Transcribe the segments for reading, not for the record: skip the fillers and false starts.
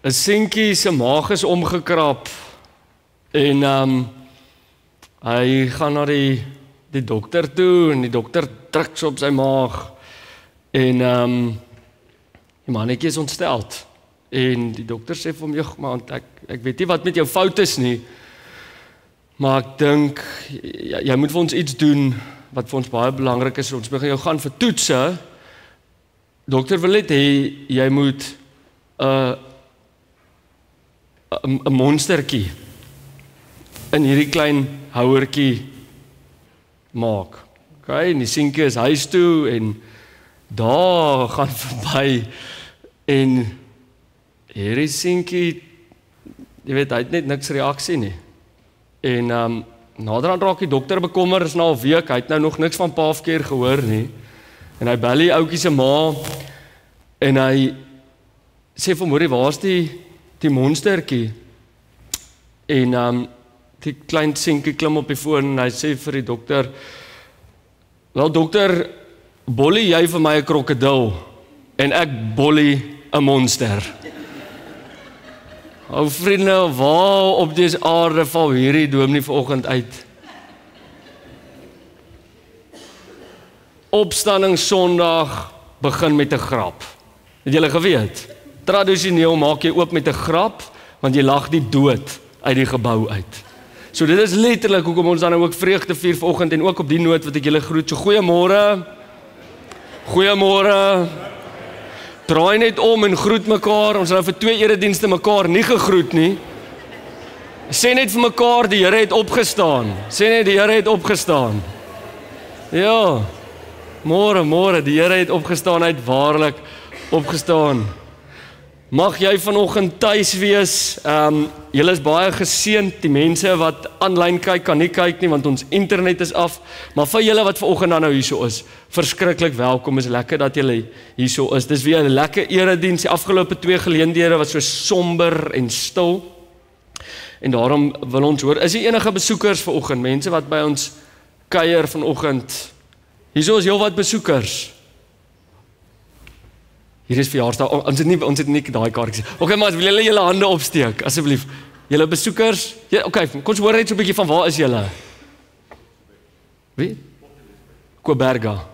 'n seentjie se maag is omgekrap en hy gaan na die dokter toe en die dokter druk so op sy maag en die mannetjie is ontsteld en die dokter sê vir hom, "Jog, maar ek weet nie wat met jou fout is nie, maar ek dink jy moet vir ons iets doen wat vir ons baie belangrik is. Ons moet jou gaan vir toetse. Dokter wil net hê jy moet 'n monstertjie in hierdie klein houertjie maak." Okay, en die seentjie is huis toe en daar gaan verby en hierdie seentjie, jy weet, hy het net niks reaksie nie. En naderhand raak die dokter bekommer, is na 'n week, hy het nou nog niks van pa of keer gehoor nie. En hy bel die ouetjie se ma en hy sê vir hom, "Hoorie, waar's die monstertjie?" En die klein seentjie klim op die foon en hy sê vir die dokter, "Wel dokter, bollie jy vir my 'n krokodil en ek bollie 'n monster." Ou vriende, waar op dese aarde val hierdie dominee vanoggend uit? Opstanding Sondag begin met 'n grap. Het julle geweet? Tradisioneel maak jy oop met 'n grap, want jy lag die dood uit die gebou uit. So dit is letterlik hoekom ons dan ook vreugde vier vanoggend en ook op die noot wat ek julle groet. So goeiemôre. Goeiemôre. Draai net om en groet mekaar. Ons het nou vir 2 eredienste mekaar nie gegroet nie. Sê net vir mekaar, die Here het opgestaan. Sê net, die Here het opgestaan. Ja. Môre, die Here het opgestaan, hy het waarlik opgestaan. Mag jy vanoggend tuis wees. Julle is baie geseënd. Die mense wat aanlyn kyk, kan nie kyk nie, want ons internet is af. Maar vir julle wat vanoggend dan nou hierso is, verskriklik welkom. Is lekker dat julle hierso is. Dis weer 'n lekker erediens. Die afgelope 2 geleenthede was so somber en stil. En daarom wil ons hoor, is daar enige besoekers vanoggend? Mense wat by ons kuier vanoggend? Hierso is heelwat besoekers. Hier is verjaarsdag. Ons het nie daai kaartjies. Okay, maar wil julle hande opsteek asseblief? Julle besoekers? Ja, okay, kom ons hoor net so 'n bietjie van waar is julle? Wie? Koberga.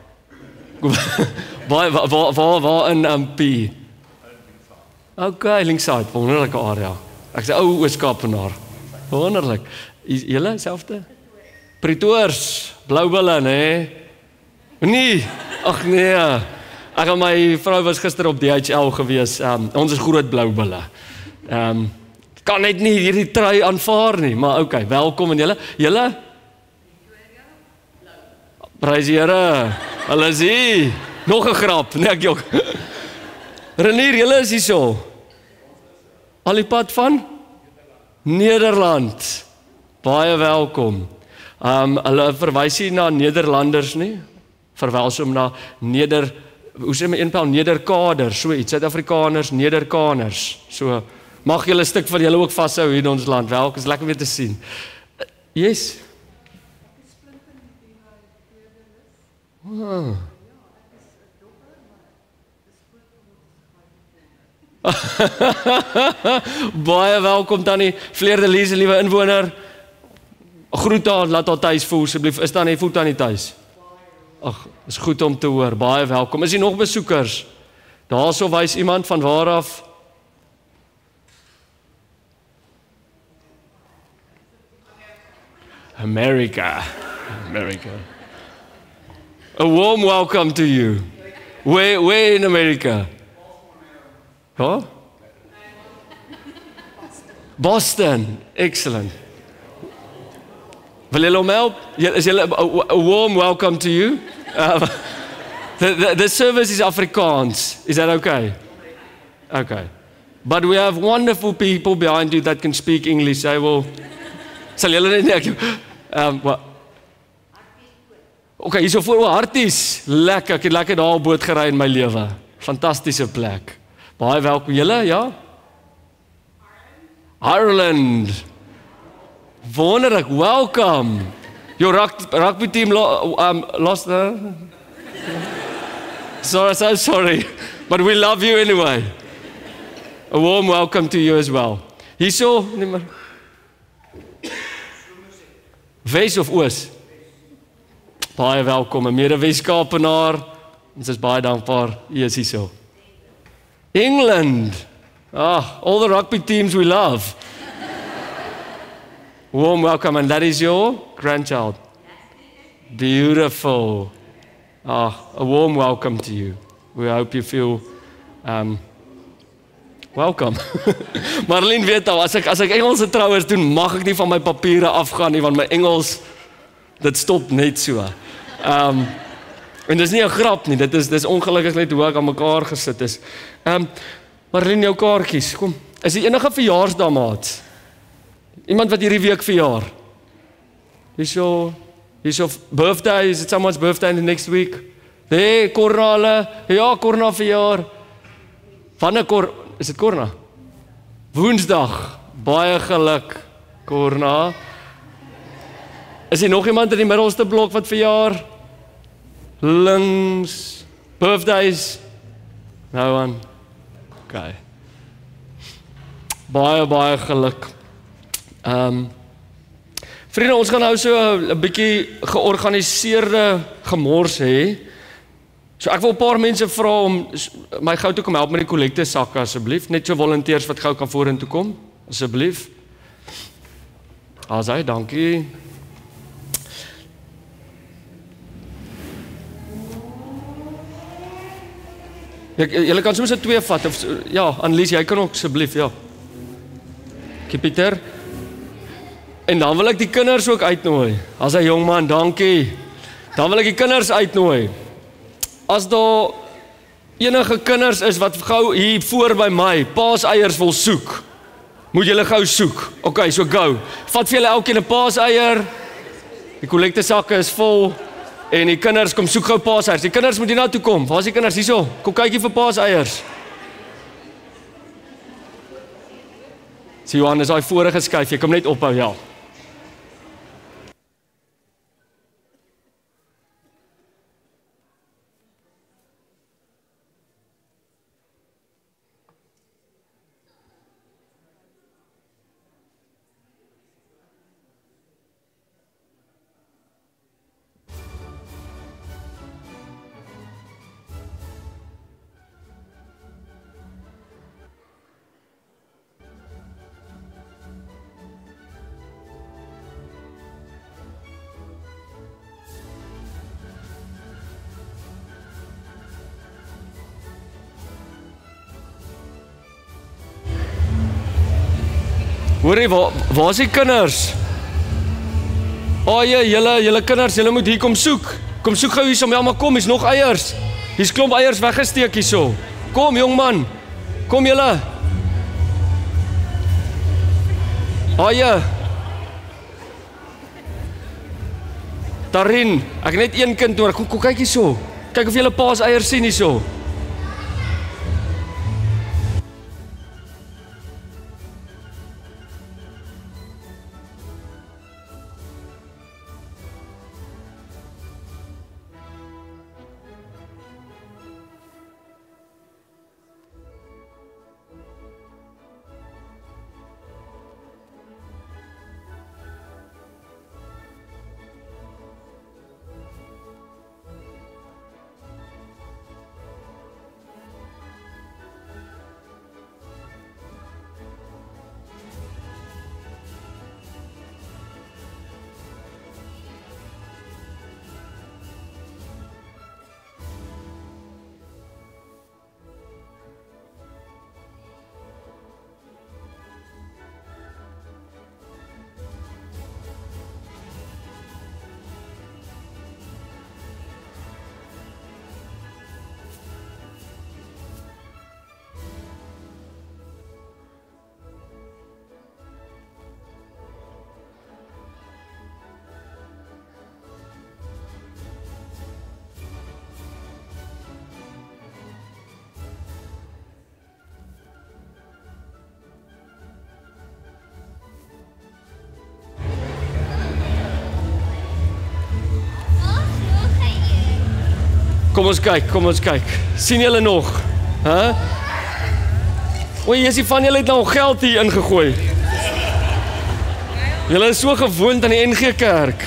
Waar in P? Okay, linkside, wonderlike area. Ek sê ou Oos-Kaapenaar. Wonderlik. Julle selfde? Pretoors, Bloubulle, nê? Nee. Ag nee. Ek en my vrou was gister op DHL gewees. Ons is groot Bloubulle. Kan net nie hierdie trui aanvaar nie, maar okay, welkom en julle. Julle? Prys die Here. Hulle is hier. Nog 'n grap, nee ek jok. Renier, julle is hierso. Al die pad van Nederland. Baie welkom. Hulle verwys nie na Nederlanders nie. Verwys hom na hoe sê my eenpaal, Nederkaders, so iets, Suid-Afrikaners, Nederkaners. So, mag julle 'n stuk van julle ook vashou hier in ons land. Welkom, is lekker weer te sien. Yes. Baie welkom Tannie Vleerde Liese, liewe inwoner. Groet haar, laat haar tuis voel asseblief. Is Tannie, voel Tannie tuis? Ag, is goed om te hoor. Baie welkom. Is hier nog besoekers? Daarso wys iemand van waar af? America. A warm welcome to you. Where in America? Huh? Boston. Excellent. Wil julle hom help? Is julle a warm welcome to you? The service is Afrikaans. Is that okay? Okay. But we have wonderful people behind you that can speak English. I will. Sal julle net okay, hierso voor Harties. Lekker, ek het lekker daar op boot gery in my lewe. Fantastiese plek. Baie welkom julle, ja? Ireland. Wonderlik, welcome. Your rugby team lost the... So sorry, but we love you anyway. A warm welcome to you as well. Hierso, nee maar. Wes of Oos? Baie welkom, 'n mede-Weskapenaar. Ons is baie dankbaar jy is hierso. England. All the rugby teams we love. Warm welcome, and that is your grandchild. Beautiful. A warm welcome to you. We hope you feel welcome. Marlene weet al, as ek Engelse trouers doen, mag ek nie van my papiere afgaan nie, want my Engels, dit stop net so. En dis nie 'n grap nie, dis ongelukkig net hoe ek aan mekaar gesit is. Marlene, jou kaartjies, kom. Is die enige verjaarsdag, maat? Iemand wat hierdie week verjaar? Hierso birthday, is it someone's birthday in the next week? Nee, Corna, ja, Corna verjaar. Wanneer is dit Corna? Woensdag, baie geluk, Corna. Is hier nog iemand in die middelste blok wat verjaar? Links, birthdays? No one. Okay. Baie geluk. Vriende, ons gaan nou so 'n bietjie georganiseerde gemors hê. So ek wil 'n paar mense vra om my gou toe kom help met die kollekte sakke asseblief. Net so volonteërs wat gou kan vorentoe kom, asseblief. Asai, dankie. Julle kan soms 'n 2 vat of ja, Annelies, jy kan ook asseblief, ja. Pieter. En dan wil ek die kinders ook uitnooi. As 'n jong man, dankie. Dan wil ek die kinders uitnooi. As daar enige kinders is wat gou hier voor by my paaseiers wil soek, moet julle gou soek. Okay, so go. Vat vir julle elkeen 'n paaseier. Die kollekte sakke is vol en die kinders kom soek gou paaseiers. Die kinders moet hier na toe kom. Waar is die kinders? Hierso. Kom kykie vir paaseiers. Sien Johan, is daai vorige skuif. Jy kom net ophou, ja. Hoorie, waar is die kinders? Julle kinders, julle moet hier kom soek. Kom soek gou hierso, maar kom, hier's nog eiers. Hier's klomp eiers weggesteek hierso. Kom, jong man. Kom julle. Daarin, ek net een kind nodig. Kom kyk hierso. Kyk of julle paaseiers sien hierso. Kom ons kyk. Sien julle nog? O, Jesusie, van julle het nou geld hier ingegooi. Julle is so gewoond aan die NG Kerk.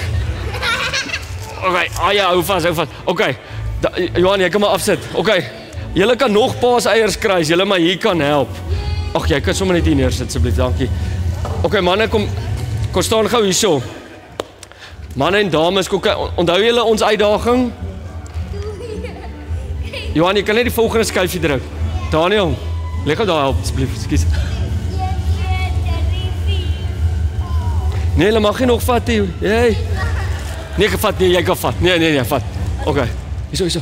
Okay, ja, hou vas. Okay, Johan, jy kan maar afsit. Okay, julle kan nog paaseiers kry, as julle maar hier kan help. Ag, jy kan sommer net hier neersit, asseblief, dankie. Okay, manne, kom staan gou hierso. Manne en dames, onthou julle ons uitdaging? Johan, jy kan net die volgende skuifie druk. Daniel, leg gou daar help, asseblief, ekskuus. Nee, hulle mag nie nog vat nie. Hey. Nee, gevat nie, jy kan vat. Nee, vat. Okay. Hierso.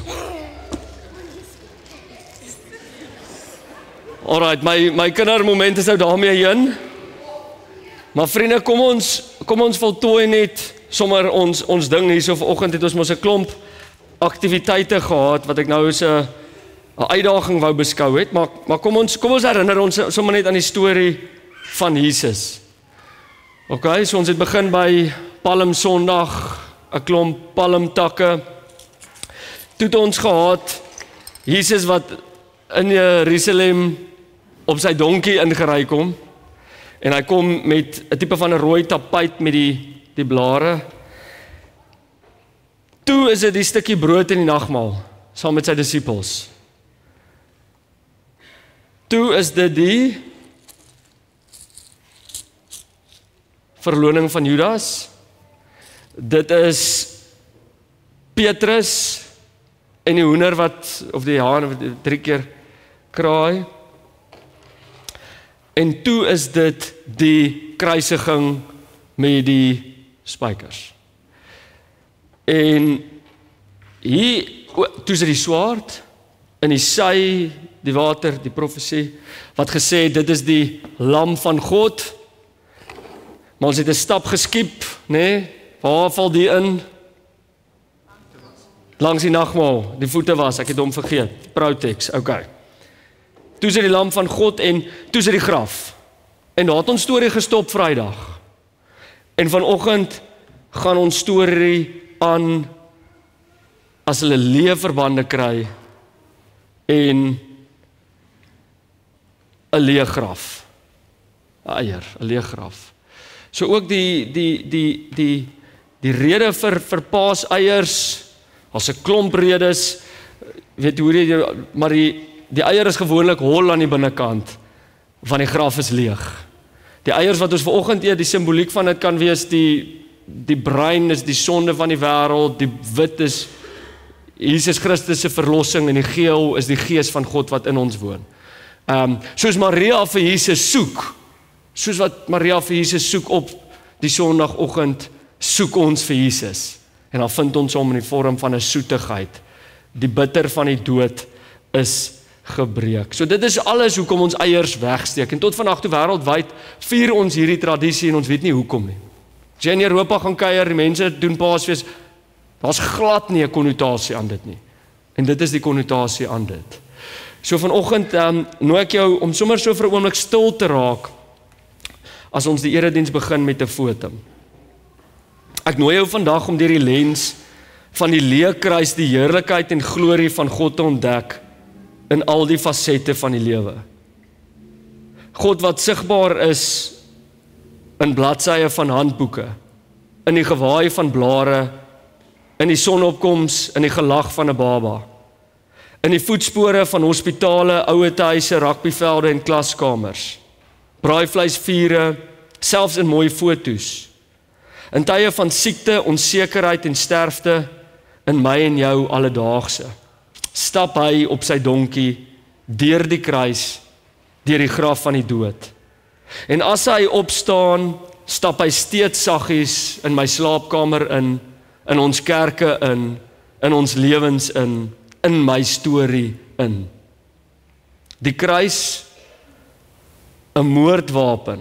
Alright, my kindermoment is nou daarmee heen. Maar vriende, kom ons voltooi net sommer ons ding hierso vanoggend het ons mos 'n klomp aktiwiteite gehad wat ek nou as 'n uitdaging wou beskou het, maar kom ons herinner ons sommer net aan die storie van Jesus. Okay, so ons het begin by Palm Sondag, 'n klomp palmtakke. Toe het ons gehad Jesus wat in Jerusalem op sy donkie ingery kom en hy kom met 'n tipe van 'n rooi tapuit met die blare. Toe is dit die stukkie brood in die nagmaal saam met sy disippels. Toe is dit die verloning van Judas. Dit is Petrus en die hoender of die haan wat 3 keer kraai. En toe is dit die kruisiging met die spykers. En hier, toe is dit die swaard, in die sy, die water, die profesie, wat gesê dit is die lam van God. Maar ons het 'n stap geskiep, nee? Waar val die in? Langs die nagmaal, die voete was, ek het hom vergeet. Protex, okay. Toe is dit die lam van God en toe is dit die graf. En daar het ons storie gestop Vrydag. En vanoggend gaan ons storie aan as hulle leefverbande kry en 'n leë graf. 'n Eier, 'n leë graf. So ook die rede vir paaseiers, as 'n klomp redes, weet hoe maar die eier is gewoonlik hol aan die binnekant, van die graf is leeg. Die eiers wat ons vanoggend eet, die simboliek van dit kan wees, die bruin is die sonde van die wêreld, die wit is Jesus Christus se verlossing en die geel is die gees van God wat in ons woon. Soos Maria vir Jesus soek, soos wat Maria vir Jesus soek op die Sondagoggend, soek ons vir Jesus. En dan vind ons hom in die vorm van 'n soetigheid. Die bitter van die dood is gebreek. So dit is alles hoekom ons eiers wegsteek. En tot vandag toe wêreldwyd vier ons hierdie tradisie en ons weet nie hoekom nie. As jy in Europa gaan kuier, die mense doen Paasfees, daar's glad nie 'n konnotasie aan dit nie. En dit is die konnotasie aan dit. So vanoggend nooi ek jou om sommer so vir 'n oomblik stil te raak as ons die erediens begin met 'n foto. Ek nooi jou vandag om deur die lens van die leë kruis die heerlikheid en glorie van God te ontdek in al die fasette van die lewe. God wat sigbaar is in bladsye van handboeke, in die gewaai van blare, in die sonopkoms, in die gelag van 'n baba, in die voetspore van hospitale, ouetehuise, rugbyvelde en klaskamers, braaivleisvure, selfs in mooi foto's. In tye van siekte, onsekerheid en sterfte, in my en jou alledaagse, stap hy op sy donkie, deur die kruis, deur die graf van die dood. En as hy opstaan, stap hy steeds saggies in my slaapkamer in ons kerke in ons lewens in my storie in. Die kruis, 'n moordwapen,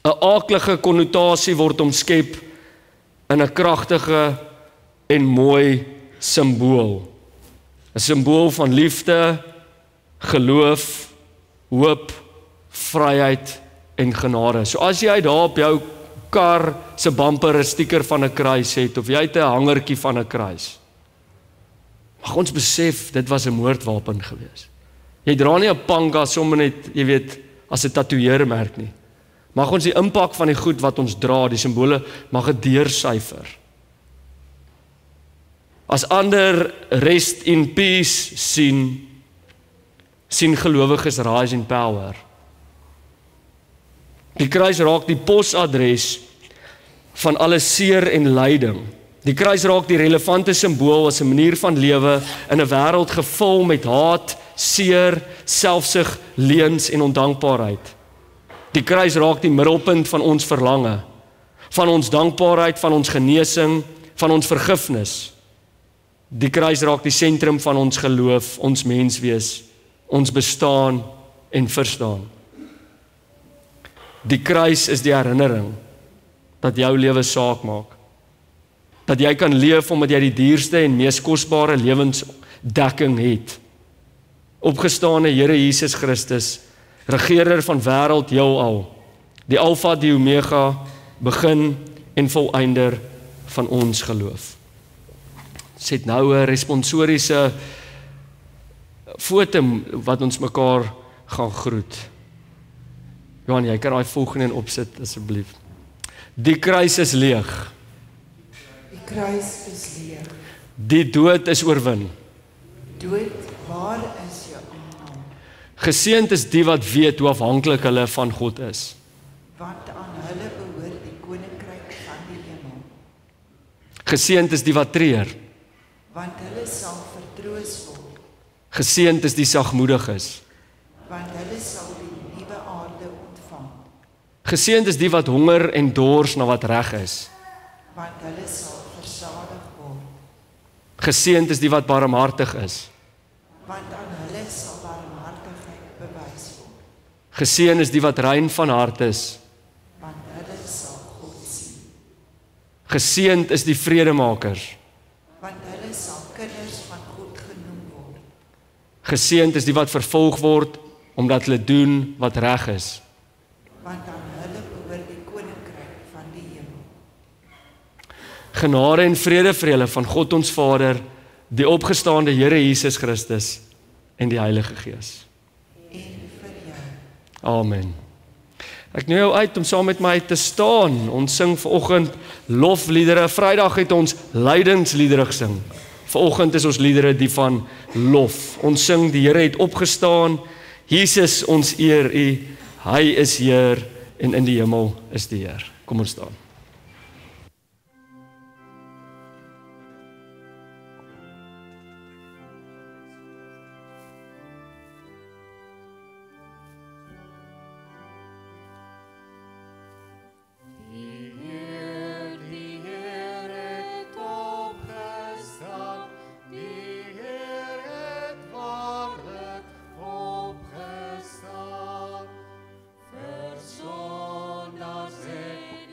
'n aaklige konnotasie word omskep in 'n kragtige en mooi simbool. 'n Simbool van liefde, geloof, hoop, vryheid en genade. So as jy daar op jou kar se bumper 'n stiker van 'n kruis het, of jy het 'n hangertjie van 'n kruis, mag ons besef, dit was 'n moordwapen gewees. Jy dra nie 'n panga sommer net, jy weet, as 'n tatoeëermerk nie. Mag ons die impak van die goed wat ons dra, die simbole, mag dit deursyfer. As ander rest in peace sien gelowiges rise in power. Die kruis raak die posadres van alle seer en lyding. Die kruis raak die relevante simbool as 'n manier van lewe in 'n wêreld gevul met haat, seer, selfsug, leuns en ondankbaarheid. Die kruis raak die middelpunt van ons verlange, van ons dankbaarheid, van ons genesing, van ons vergifnis. Die kruis raak die sentrum van ons geloof, ons menswees, ons bestaan en verstaan. Die kruis is die herinnering dat jou lewe saak maak. Dat jy kan leef omdat jy die duurste en mees kosbare lewensdekking het. Opgestane Here Jesus Christus, regeerder van wêreld heelal, die Alfa, die Omega, begin en volëinder van ons geloof. Ons het nou 'n responsoriese foto wat ons mekaar gaan groet. Johan, jy kan daai volgende opsit asseblief. Die kruis is leeg. Die kruis is leeg. Die dood is oorwin. Dood, waar is jou aanhaal? Geseënd is die wat weet hoe afhanklik hulle van God is. Want aan hulle behoort die koninkryk van die hemel. Geseënd is die wat treur. Want hulle sal vertroos word. Geseënd is die sagmoediges. Want hulle sal die nuwe aarde ontvang. Geseënd is die wat honger en dors na wat reg is. Want hulle sal versadig word. Geseënd is die wat barmhartig is. Want aan hulle sal barmhartigheid bewys word. Geseënd is die wat rein van hart is. Want hulle sal God sien. Geseënd is die vredemakers. Want hulle sal kinders van God genoem word. Geseënd is die wat vervolg word omdat hulle doen wat reg is. Want aan hulle behoort die koninkryk van die hemel. Genade en vrede vir julle van God ons Vader, die opgestaande Here Jesus Christus en die Heilige Gees. En vir jou. Amen. Ek nooi jou uit om saam met my te staan. Ons sing vanoggend lofliedere. Vrydag het ons lydingsliedere gesing. Vanoggend is ons liedere die van lof. Ons sing die Here het opgestaan. Jesus, ons eer U. Hy is Heer en in die hemel is die Heer. Kom ons staan. Sondags het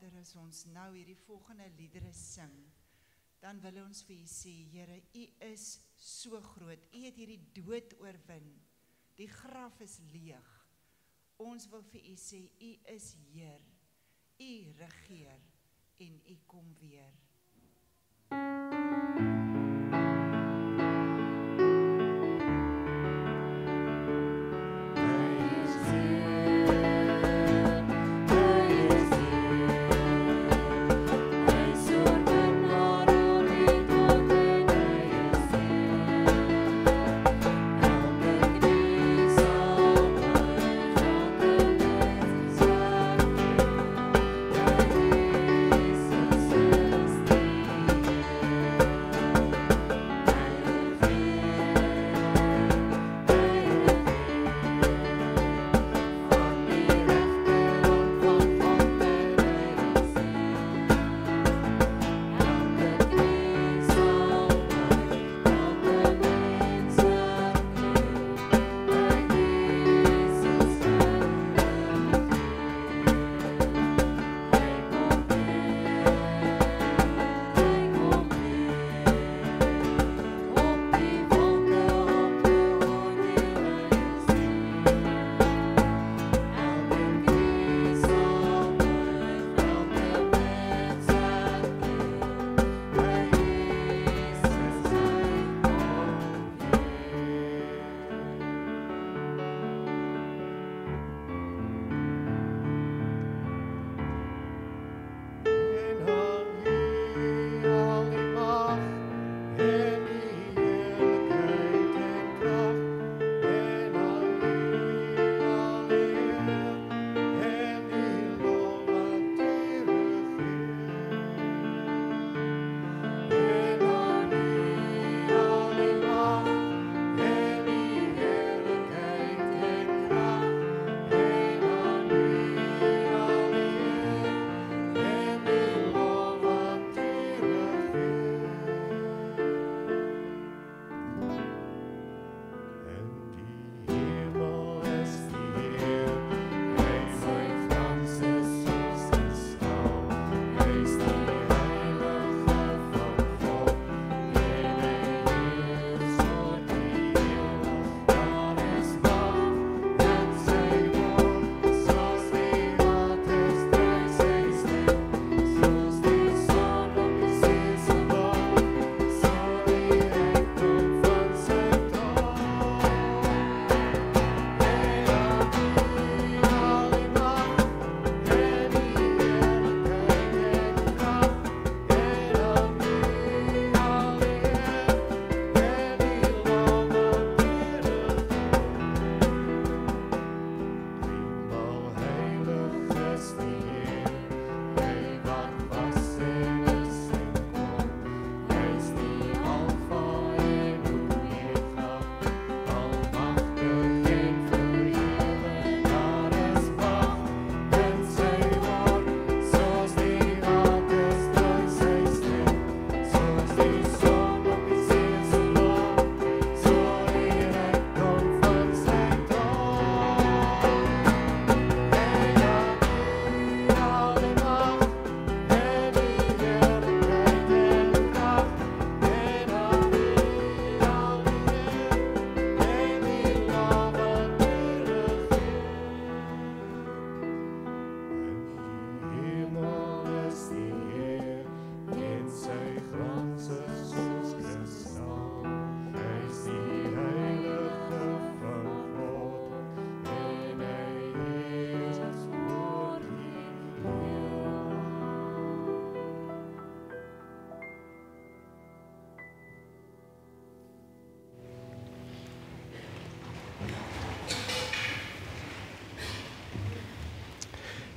Vader, as ons nou hierdie volgende liedere sing, dan wil ons vir U sê, Here, U is so groot. U het hierdie dood oorwin. Die graf is leeg. Ons wil vir U sê, U is Heer. U regeer en U kom weer.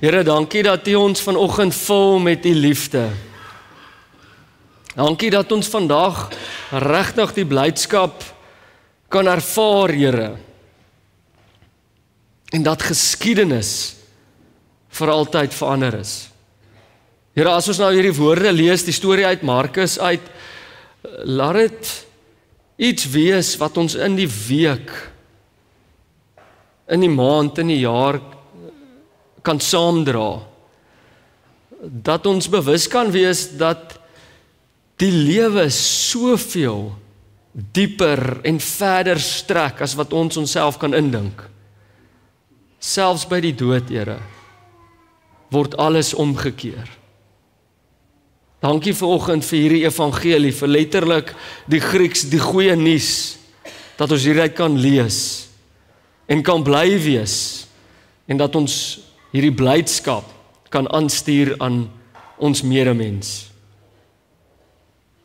Here, dankie dat U ons vanoggend vul met U liefde. Dankie dat ons vandag regtig die blydskap kan ervaar, Here. En dat geskiedenis vir altyd verander is. Here, as ons nou hierdie woorde lees, die storie uit Markus uit, laat dit iets wees wat ons in die week, in die maand, in die jaar kan saamdra. dat ons bewus kan wees dat die lewe soveel dieper en verder strek as wat ons onsself kan indink. Selfs by die dood, Here, word alles omgekeer. Dankie vanoggend vir hierdie evangelie, vir letterlik die Grieks, die goeie nuus, dat ons hieruit kan lees en kan bly wees en dat ons hierdie blydskap kan aanstuur aan ons medemens.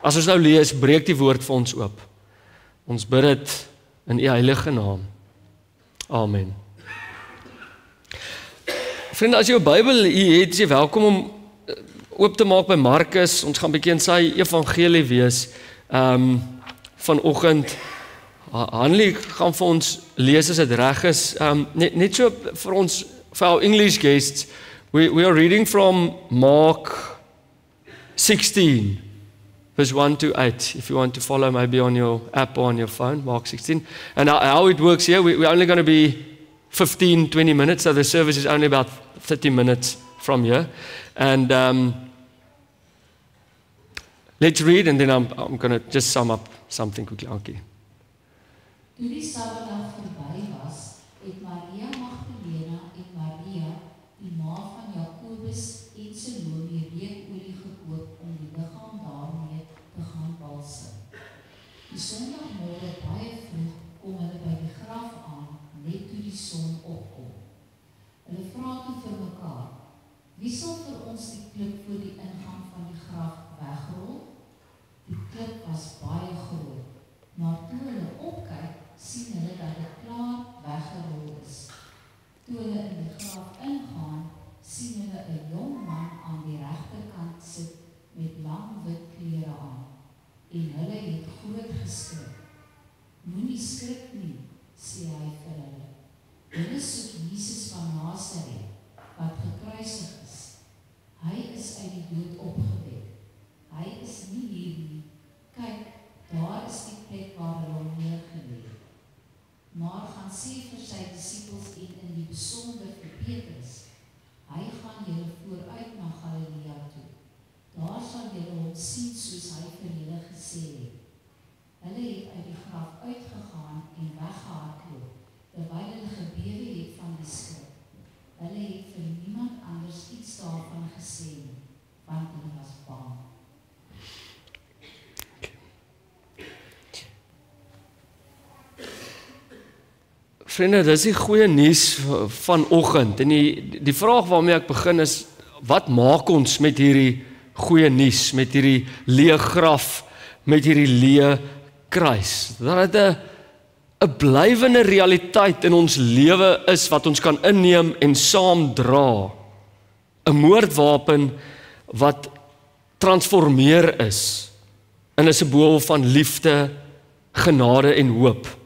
As ons nou lees, breek die woord vir ons oop. Ons bid dit in U heilige naam. Amen. Vriende, as jy 'n Bybel hier het, is jy welkom om oop te maak by Markus. Ons gaan 'n bietjie in sy evangelie wees. Vanoggend Hanlie gaan vir ons lees as dit reg is. Net so vir ons, for our English guests, we are reading from Mark 16, verse 1 to 8. If you want to follow maybe on your app or on your phone, Mark 16. And how it works here, we're only going to be 15, 20 minutes, so the service is only about 30 minutes from here. And let's read, and then I'm going to just sum up something quickly. Okay. Toe die Sabbatdag verby was, het Maria Magdalena en Maria, die ma van Jakobus en Salome, reukolie gekoop om die liggaam daarmee te gaan balsem. Die Sondagmôre baie vroeg kom hulle by die graf aan, net toe die son opkom. Hulle vra toe vir mekaar, wie sal vir ons die klip voor die ingang van die graf wegrol? Die klip was baie groot, maar toe hulle opkyk, sien hulle dat dit klaar weggerol is. Toe hulle in die graf ingaan, sien hulle 'n jong man aan die regterkant sit met lang wit klere aan. En hulle het groot geskrik. Moenie skrik nie, sê hy vir hulle. Hulle soek Jesus van Nasaret, wat gekruisig is. Hy is uit die dood opgewek. Hy is nie hier nie. Kyk, daar is die plek waar hulle hom neergelê het. Maar gaan sê vir sy disippels en in die besonder vir Petrus, hy gaan julle vooruit na Galilea toe. Daar sal julle hom sien soos hy vir julle gesê het. Hulle het uit die graf uitgegaan en weggehardloop, terwyl hulle gebewe het van die skrik. Hulle het vir niemand anders iets daarvan gesê nie, want hulle was bang. Vriende, dis die goeie nuus vanoggend. En die vraag waarmee ek begin is, wat maak ons met hierdie goeie nuus, met hierdie leë graf, met hierdie leë kruis? Dat dit 'n blywende realiteit in ons lewe is wat ons kan inneem en saam dra. 'n Moordwapen wat transformeer is en is 'n simbool van liefde, genade en hoop.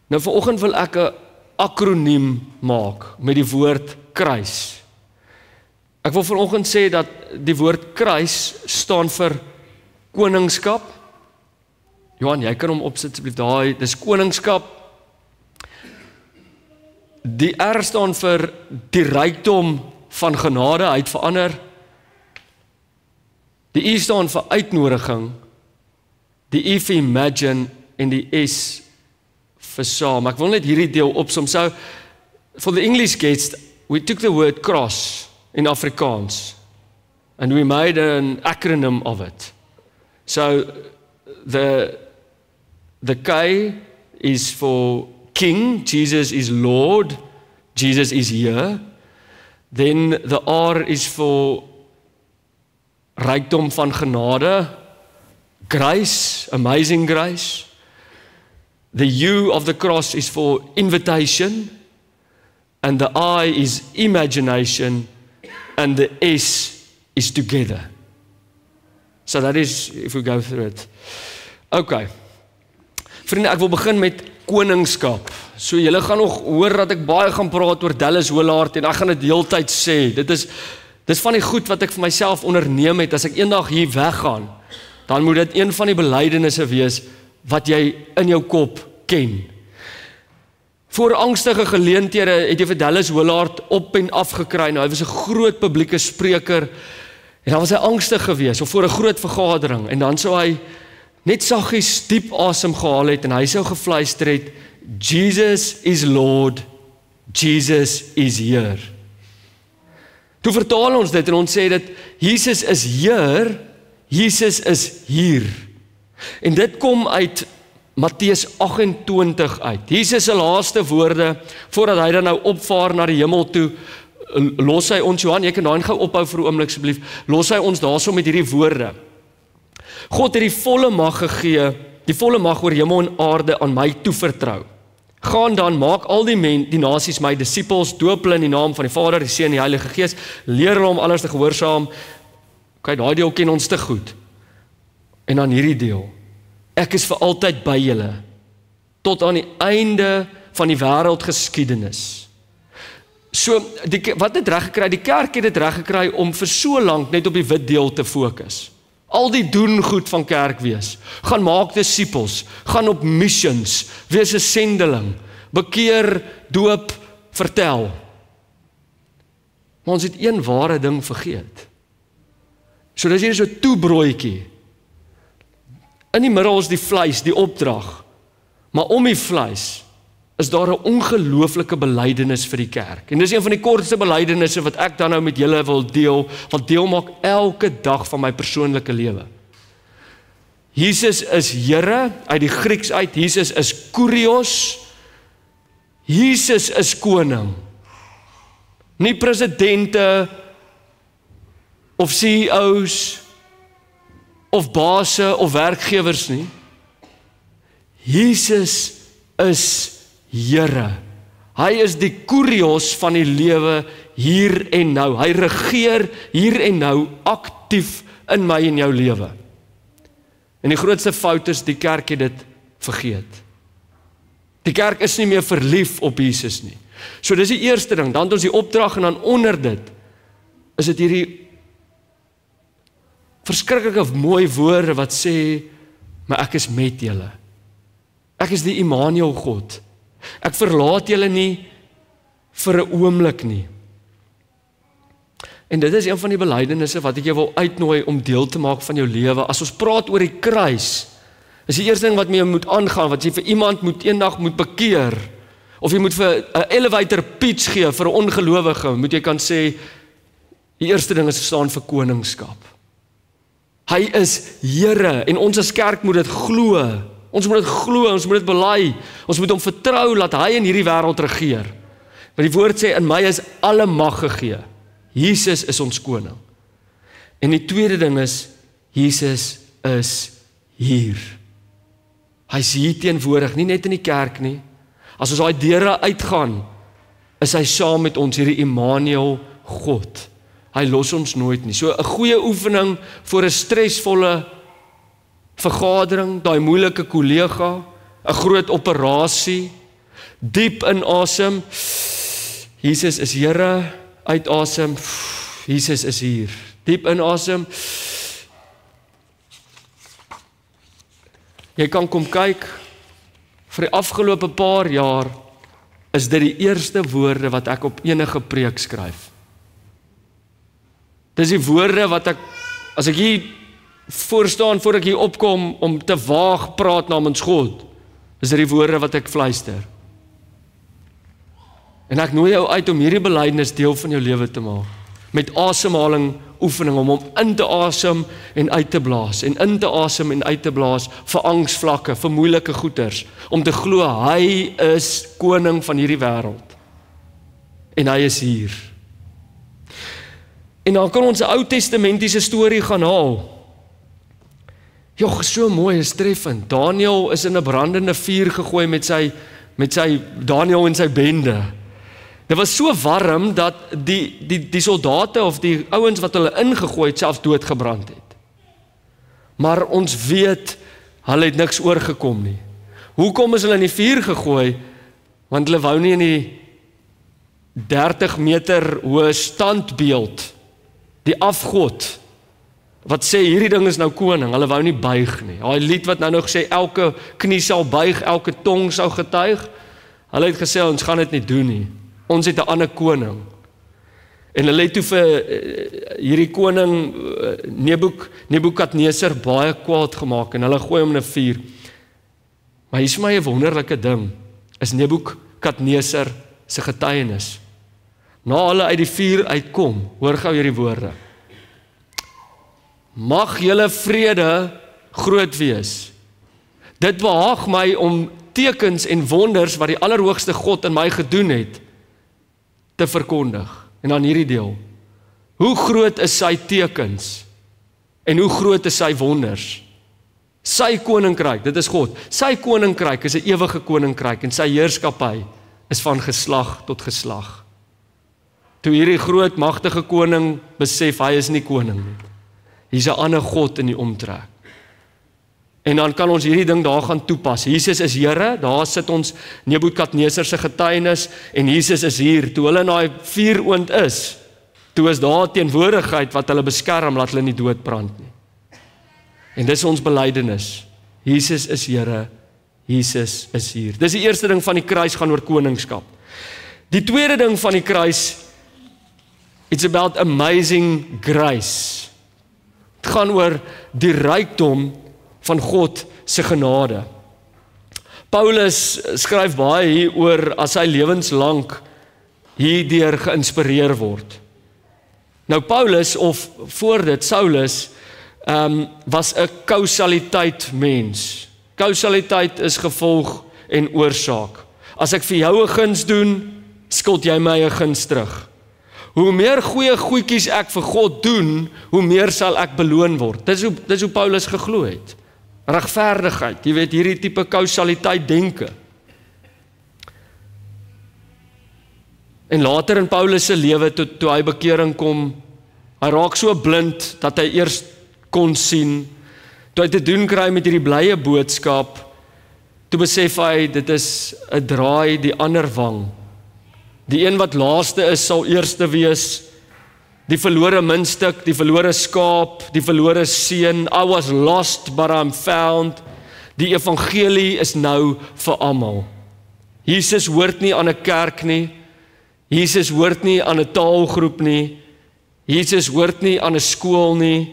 Nou vanoggend wil ek 'n akroniem maak met die woord kruis. Ek wil vanoggend sê dat die woord kruis staan vir koningskap. Johan, jy kan hom opsit asseblief daai. Dis koningskap. Die R staan vir die rykdom van genade, hy het verander. Die I staan vir uitnodiging. Die I vir imagine en die S vir saam. Ek wil net hierdie deel opsom. So, for the English guests, we took the word cross in Afrikaans and we made an acronym of it. So, the K is for King, Jesus is Lord, Jesus is here. Then the R is for rykdom van genade, grace, amazing grace. The U of the cross is for invitation, and the I is imagination, and the S is together. So that is, if we go through it. Okay. Vriende, ek wil begin met koningskap. So julle gaan nog hoor dat ek baie gaan praat oor Dallas Willard en ek gaan dit heeltyd sê. Dis van die goed wat ek vir myself onderneem het. As ek eendag hier weggaan, dan moet dit een van die belydenisse wees wat jy in jou kop ken. Voor angstige geleenthede het jy vir Dallas Willard op en af gekry. Nou, hy was 'n groot publieke spreker en dan was hy angstig geweest of voor 'n groot vergadering en dan sou hy net saggies diep asem gehaal het en hy sou gefluister het, Jesus is Lord, Jesus is here. Toe vertaal ons dit en ons sê dat Jesus is Heer, Jesus is hier. En dit kom uit Matteus 28 uit. Jesus se laaste woorde, voordat hy dan nou opvaar na die hemel toe, los hy ons, Johan, jy kan daai gou ophou vir 'n oomblik asseblief, los hy ons daarso met hierdie woorde. God het die volle mag gegee, die volle mag oor hemel en aarde aan my toevertrou. Gaan dan, maak al die nasies my disippels, doop hulle in die naam van die Vader, die Seun en die Heilige Gees, leer hulle om alles te gehoorsaam. Kyk, daai deel ken ons te goed. En dan hierdie deel. Ek is vir altyd by julle, tot aan die einde van die wêreldgeskiedenis. So, wat het reg gekry? Die kerk het dit reg gekry om vir so lank net op die wit deel te fokus. Al die doen goed van kerk wees, gaan maak disippels, gaan op missions, wees 'n sendeling, bekeer, doop, vertel. Maar ons het een ware ding vergeet. So dis hier so 'n toebroodjie. In die middel is die vleis, die opdrag. Maar om die vleis is daar 'n ongelooflike belydenis vir die kerk. En dis een van die kortste belydenisse wat ek dan nou met julle wil deel, wat deel maak elke dag van my persoonlike lewe. Jesus is Here, uit die Grieks uit, Jesus is Kurios, Jesus is koning. Nie presidente, of CEO's, of baase, of werkgewers nie. Jesus is Here. Hy is die Kurios van die lewe hier en nou. Hy regeer hier en nou aktief in my en jou lewe. En die grootste fout is, die kerk het dit vergeet. Die kerk is nie meer verlief op Jesus nie. So dis die eerste ding, dan het ons die opdrag en dan onder dit, is dit hierdie verskriklike mooi woorde wat sê, maar ek is met julle. Ek is die Immanuel God. Ek verlaat julle nie vir 'n oomblik nie. En dit is een van die belydenisse wat ek jou wil uitnooi om deel te maak van jou lewe. As ons praat oor die kruis, is die eerste ding wat jy moet aangaan, wat jy vir iemand eendag moet bekeer, of jy moet vir 'n elevator pitch gee vir 'n ongelowige, moet jy kan sê, die eerste ding is staan vir koningskap. Hy is Here, en ons as kerk moet dit glo. Ons moet dit glo, ons moet dit bely. Ons moet hom vertrou dat hy in hierdie wêreld regeer. Want die woord sê, in my is alle mag gegee. Jesus is ons koning. En die tweede ding is, Jesus is hier. Hy is hier teenwoordig, nie net in die kerk nie. As ons daai deure uitgaan, is hy saam met ons, hierdie Immanuel God. Hy los ons nooit nie. So 'n goeie oefening vir 'n stresvolle vergadering, daai moeilike kollega, 'n groot operasie, diep inasem. Jesus is Here, uitasem. Jesus is hier. Diep inasem. Jy kan kom kyk, vir die afgelope paar jaar is dit die eerste woorde wat ek op enige preek skryf. Dis die woorde wat ek, as ek hier voorstaan, voor ek hier opkom om te waag praat namens God, is dit die woorde wat ek fluister. En ek nooi jou uit om hierdie belydenis deel van jou lewe te maak, met asemhaling oefening, om hom in te asem en uit te blaas, en in te asem en uit te blaas, vir angsvlakke, vir moeilike goeters, om te glo, hy is koning van hierdie wêreld, en hy is hier. En dan kan ons 'n Ou Testamentiese storie gaan haal. Jogg, so mooi, is treffend. Daniël is in 'n brandende vuur gegooi met sy Daniël en sy bende. Dit was so warm dat die soldate of die ouens wat hulle ingegooi het, selfs doodgebrand het. Maar ons weet, hulle het niks oorgekom nie. Hoekom is hulle in die vuur gegooi? Want hulle wou nie in die 30 meter hoë standbeeld, die afgod, wat sê, hierdie ding is nou koning, hulle wou nie buig nie. Daai lied wat nou nog sê, elke knie sal buig, elke tong sal getuig, Hulle het gesê, ons gaan dit nie doen nie. Ons het 'n ander koning. En hulle het toe vir hierdie koning Nebukadnesar baie kwaad gemaak en hulle gooi hom in 'n vuur. Maar hier is my 'n wonderlike ding, is Nebukadnesar se getuienis. Na hulle uit die vuur uitkom, hoor gou hierdie woorde. Mag julle vrede groot wees. Dit behaag my om tekens en wonders wat die Allerhoogste God in my gedoen het, te verkondig. En dan hierdie deel. Hoe groot is sy tekens? En hoe groot is sy wonders? Sy koninkryk, dit is God. Sy koninkryk is 'n ewige koninkryk en sy heerskappy is van geslag tot geslag. Toe hierdie groot magtige koning besef hy is nie koning nie. Hier's 'n ander God in die omtrek. En dan kan ons hierdie ding daar gaan toepas. Jesus is Here, daar sit ons Nebukadnesar se getuienis en Jesus is hier. Toe hulle in daai vuuroond is, toe is daar teenwoordigheid wat hulle beskerm laat hulle nie doodbrand nie. En dis ons belydenis. Jesus is Here, Jesus is hier. Dis die eerste ding van die kruis gaan oor koningskap. Die tweede ding van die kruis, it's about amazing grace. Het gaan oor die rykdom van God se genade. Paulus skryf baie hier oor as hy lewenslank hierdeur geïnspireer word. Nou Paulus, of voor dit Saulus, was 'n kausaliteit mens. Kausaliteit is gevolg en oorsaak. As ek vir jou 'n guns doen, skuld jy my 'n guns terug. Hoe meer goeie goedjies ek vir God doen, hoe meer sal ek beloon word. Dis hoe Paulus geglo het. Regverdigheid, jy weet, hierdie tipe kausaliteit denke. En later in Paulus se lewe, toe hy bekering kom, hy raak so blind, dat hy eers kon sien, toe hy te doen kry met hierdie blye boodskap, toe besef hy, dit is 'n draai die ander wang. Die een wat laaste is, sal eerste wees, die verlore muntstuk, die verlore skaap, die verlore seun, I was lost but I'm found. Die evangelie is nou vir almal. Jesus hoort nie aan 'n kerk nie, Jesus hoort nie aan 'n taalgroep nie, Jesus hoort nie aan 'n skool nie,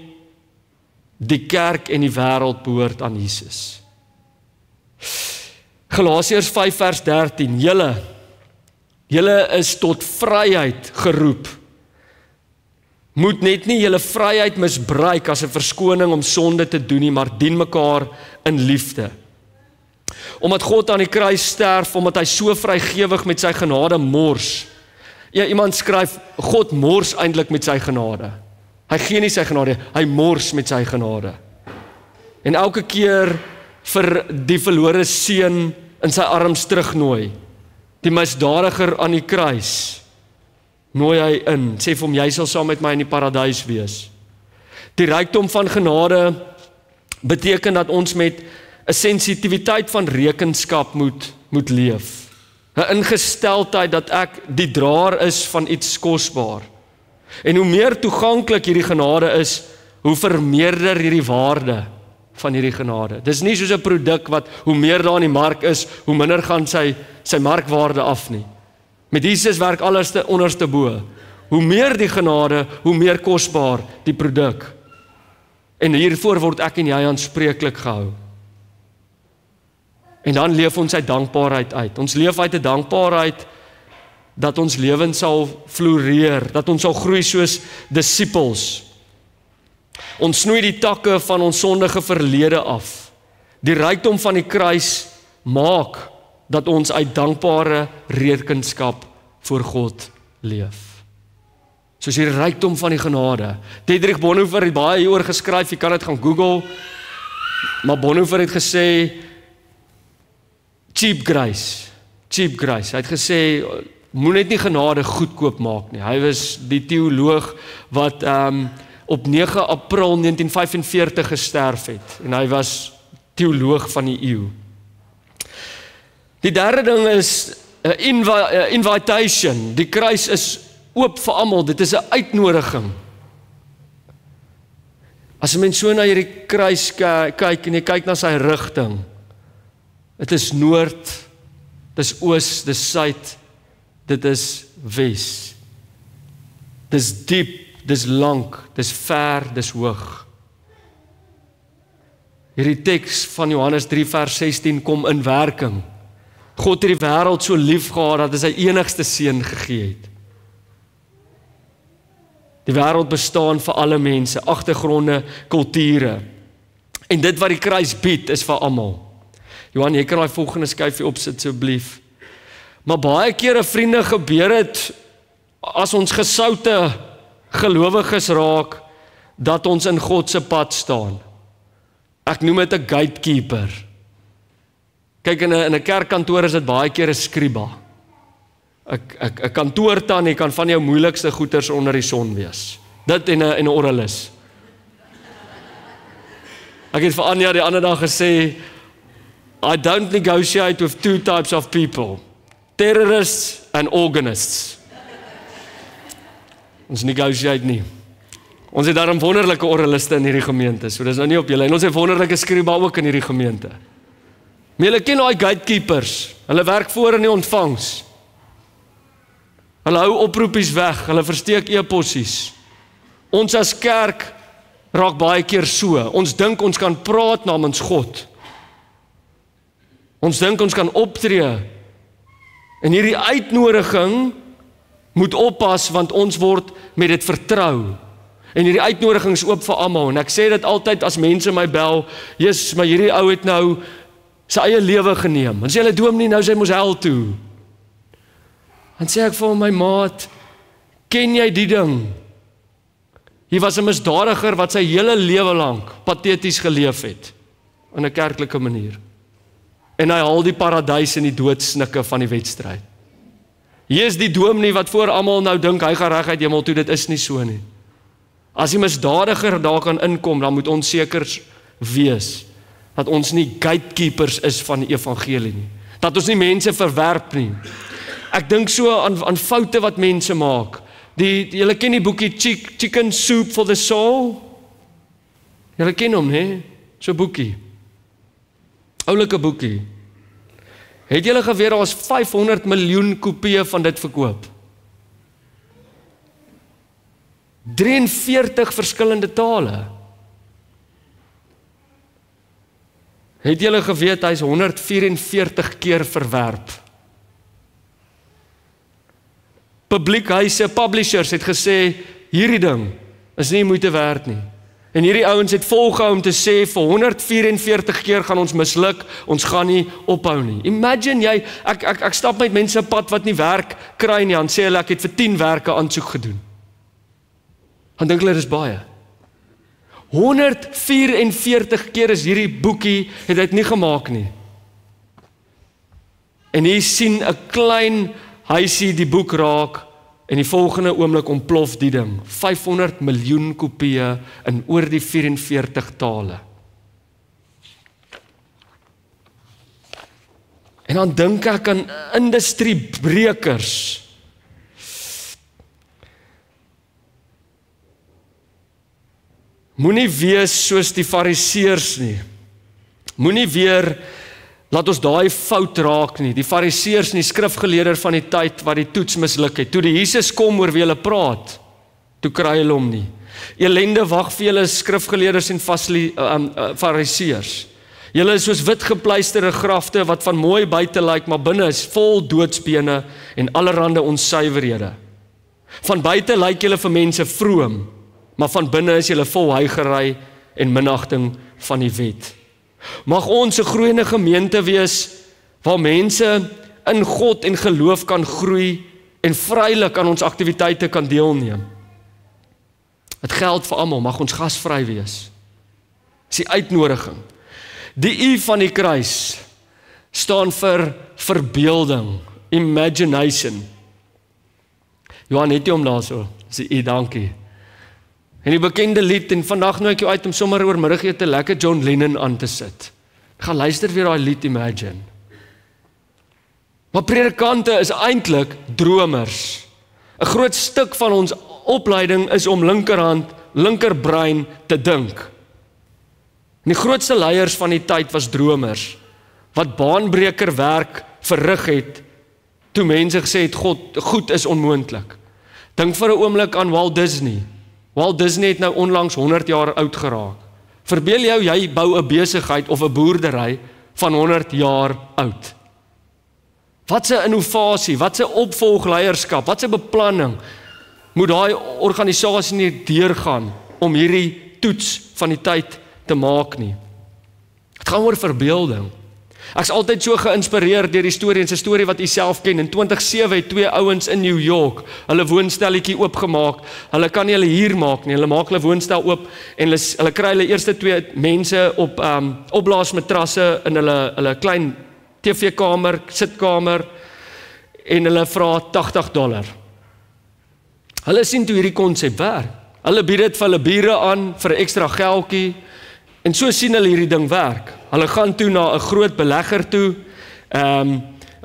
die kerk en die wêreld behoort aan Jesus. Galasiërs 5 vers 13, Julle is tot vryheid geroep. Moet net nie julle vryheid misbruik as 'n verskoning om sonde te doen nie, maar dien mekaar in liefde. Omdat God aan die kruis sterf, omdat hy so vrygewig met sy genade mors. Ja, iemand skryf, God mors eintlik met sy genade. Hy gee nie sy genade, hy mors met sy genade. En elke keer vir die verlore seun in sy arms terugnooi, die misdadiger aan die kruis, nooi hy in, sê vir hom, jy sal saam met my in die paradys wees. Die rykdom van genade beteken dat ons met 'n sensitiwiteit van rekenskap moet leef. 'n Ingesteldheid dat ek die draer is van iets kosbaar. En hoe meer toeganklik hierdie genade is, hoe vermeerder hierdie waarde van hierdie genade. Dis nie soos 'n produk wat hoe meer daar in die mark is, hoe minder gaan sy markwaarde af nie. Met Jesus werk alles te onderste bo. Hoe meer die genade, hoe meer kosbaar die produk. En hiervoor word ek en jy aanspreeklik gehou. En dan leef ons uit dankbaarheid uit. Ons leef uit 'n dankbaarheid dat ons lewens sal floreer, dat ons sal groei soos disippels. Ons snoei die takke van ons sondige verlede af. Die rykdom van die kruis maak dat ons uit dankbare rekenskap voor God leef. Soos die rykdom van die genade. Dietrich Bonhoeffer het baie hieroor geskryf, jy kan dit gaan Google, maar Bonhoeffer het gesê, cheap grace. Hy het gesê, moet net nie genade goedkoop maak nie. Hy was die teoloog wat op 9 April 1945 gesterf het, en hy was teoloog van die eeu. Die derde ding is invitation. Die kruis is oop vir almal, dit is 'n uitnodiging. As 'n mens so na hierdie kruis kyk en jy kyk na sy rigting, dit is noord dis oos, dis suid, dit is wes. Dis diep, dis lank, dis ver, dis hoog. Hierdie teks van Johannes 3 vers 16 kom in werking. God het die wêreld so lief gehad dat hy sy enigste seun gegee het. Die wêreld bestaan vir alle mense, agtergronde, kulture. En dit wat die kruis bied is vir almal. Johan, jy kan daai volgende skyfie opsit asseblief. Maar baie kere vriende gebeur dit as ons gesoute gelowiges raak dat ons in God se pad staan. Ek noem dit 'n gatekeeper. Kyk, in 'n kerkkantoor is dit baie keer 'n skriba. 'n kantoortannie kan van jou moeilikste goeters onder die son wees. Dit en 'n orrelis. Ek het vir Anja die ander dag gesê, I don't negotiate with two types of people. Terrorists and organists. Ons negotiate nie. Ons het daarom wonderlike orreliste in hierdie gemeente, so dis nou nie op julle. En ons het wonderlike skriba ook in hierdie gemeente. Maar julle ken daai gatekeepers. Hulle werk voor in die ontvangs. Hulle hou oproepies weg, hulle versteek e-possies. Ons as kerk raak baie keer so. Ons dink ons kan praat namens God. Ons dink ons kan optree. En hierdie uitnodiging moet oppas want ons word met dit vertrou. En hierdie uitnodiging is oop vir almal. En ek sê dit altyd as mense my bel, Jesus, maar hierdie ou het nou sy eie lewe geneem. En sê hulle dominee, nou sy mos hel toe. Dan sê ek vir my maat, ken jy die ding? Hy was 'n misdadiger wat sy hele lewe lank pateties geleef het in 'n kerklike manier. En hy haal die paradys in die doodsnikke van die wedstryd. Hier is die dominee wat voor almal nou dink hy gaan reguit hemel toe, dit is nie so nie. As die misdadiger daar kan inkom, dan moet ons seker wees dat ons nie gatekeepers is van die evangelie nie. Dat ons nie mense verwerp nie. Ek dink so aan foute wat mense maak. Julle ken die boekie Chicken Soup for the Soul? Julle ken hom, hè? So boekie. Oulike boekie. Het julle geweet daar was 500 miljoen kopieë van dit verkoop? 43 verskillende tale. Het julle geweet hy is 144 keer verwerp? Publiekhuise, publishers het gesê, hierdie ding is nie moeite werd nie. En hierdie ouens het volgehou om te sê, vir 144 keer gaan ons misluk, ons gaan nie ophou nie. Imagine jy, ek stap met mense pad wat nie werk kry nie, dan sê hulle, ek het vir 10 werke aansoek gedoen. Dan dink hulle, dis baie. 144 keer is hierdie boekie, het hy nie gemaak nie. En hier sien 'n klein huisie die boek raak, en die volgende oomblik ontplof die ding. 500 miljoen kopieë in oor die 44 tale. En dan dink ek aan industriebrekers. Moenie wees soos die fariseërs nie. Moenie weer laat ons daai fout raak nie. Die fariseërs en die skrifgeleerders van die tyd wat die toets misluk het. Toe die Jesus kom oor wie hulle praat, toe kry hulle hom nie. Elende wag vir julle skrifgeleerders en fariseërs. Julle is soos wit gepleisterde grafte wat van mooi buite lyk, maar binne is vol doodsbene en allerhande onsuiverhede. Van buite lyk julle vir mense vroom, maar van binne is julle vol heigery en minagting van die wet. Mag ons 'n groeiende gemeente wees waar mense in God en geloof kan groei en vrylik aan ons aktiwiteite kan deelneem. Dit geld vir almal, mag ons gasvry wees. Dis die uitnodiging. Die U van die kruis staan vir verbeelding, imagination. Johan, het jy hom daar so? Sê U, dankie. En die bekende lied, en vandag nou ek jou uit om sommer oor middagete lekker John Lennon aan te sit. Ek gaan luister weer daai lied Imagine. Maar predikante is eintlik dromers. 'n Groot stuk van ons opleiding is om linkerhand, linkerbrein te dink. En die grootste leiers van die tyd was dromers, wat baanbreker werk verrig het, toe mense gesê het, goed is onmoontlik. Dink vir 'n oomblik aan Walt Disney. Walt Disney het nou onlangs 100 jaar oud geraak. Verbeel jou, jy bou 'n besigheid of 'n boerdery van 100 jaar oud. Wat 'n innovasie, wat 'n opvolgleierskap, wat 'n beplanning moet daai organisasie nie deurgaan om hierdie toets van die tyd te maak nie. Het gaan oor verbeelding. Ek's altyd so geïnspireer deur die storie, en 'n storie wat u self ken. In 2007 het 2 ouens in New York hulle woonstelletjie oopgemaak. Hulle kan nie hulle huur maak nie. Hulle maak hulle woonstel oop en hulle kry hulle eerste 2 mense op opblaasmatrasse in hulle klein TV-kamer, sitkamer, en hulle vra $80. Hulle sien toe hierdie konsep werk. Hulle bied dit vir hulle bure aan vir 'n ekstra geldjie, en so sien hulle hierdie ding werk. Hulle gaan toe na 'n groot belegger toe, 'n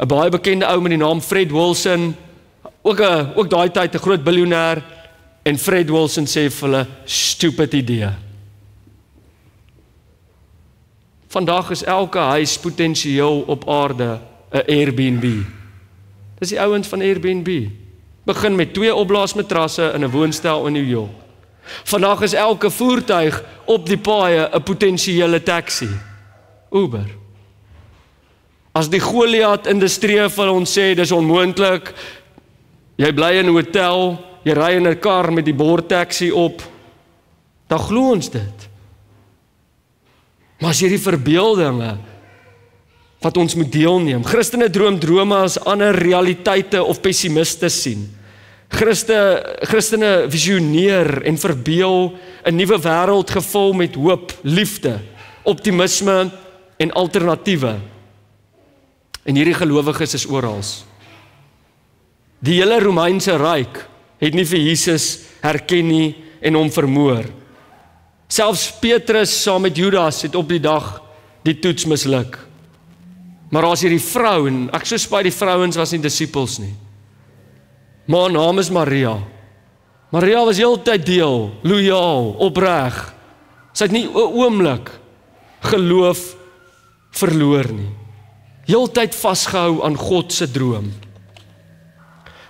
baie bekende ou met die naam Fred Wilson, ook daai tyd 'n groot biljoenêr, en Fred Wilson sê vir hulle, stupid idee. Vandag is elke huis potensieel op aarde 'n Airbnb. Dis die ouens van Airbnb. Begin met 2 opblaasmatrasse in 'n woonstel in New York. Vandag is elke voertuig op die paaie 'n potensiële taxi. Uber. As die Goliath industrie vir ons sê dis onmoontlik, jy bly in 'n hotel, jy ry in 'n kar met die bordtaxi op, dan glo ons dit. Maar as hierdie verbeeldinge wat ons moet deelneem. Christene droom drome as ander realiteite of pessimiste sien. Christene visioneer en verbeel 'n nuwe wêreld gevul met hoop, liefde, optimisme en alternatiewe. En hierdie gelowiges is oral. Die hele Romeinse ryk het nie vir Jesus herken nie en hom vermoor. Selfs Petrus saam met Judas het op die dag die toets misluk. Maar as hierdie vrou, en ek so spyt die vrouens was nie disippels nie. Maar haar naam is Maria. Maria was heeltyd deel, loyaal, opreg. Sy het nie 'n oomblik geloof verloor nie. Heeltyd vasgehou aan God se droom.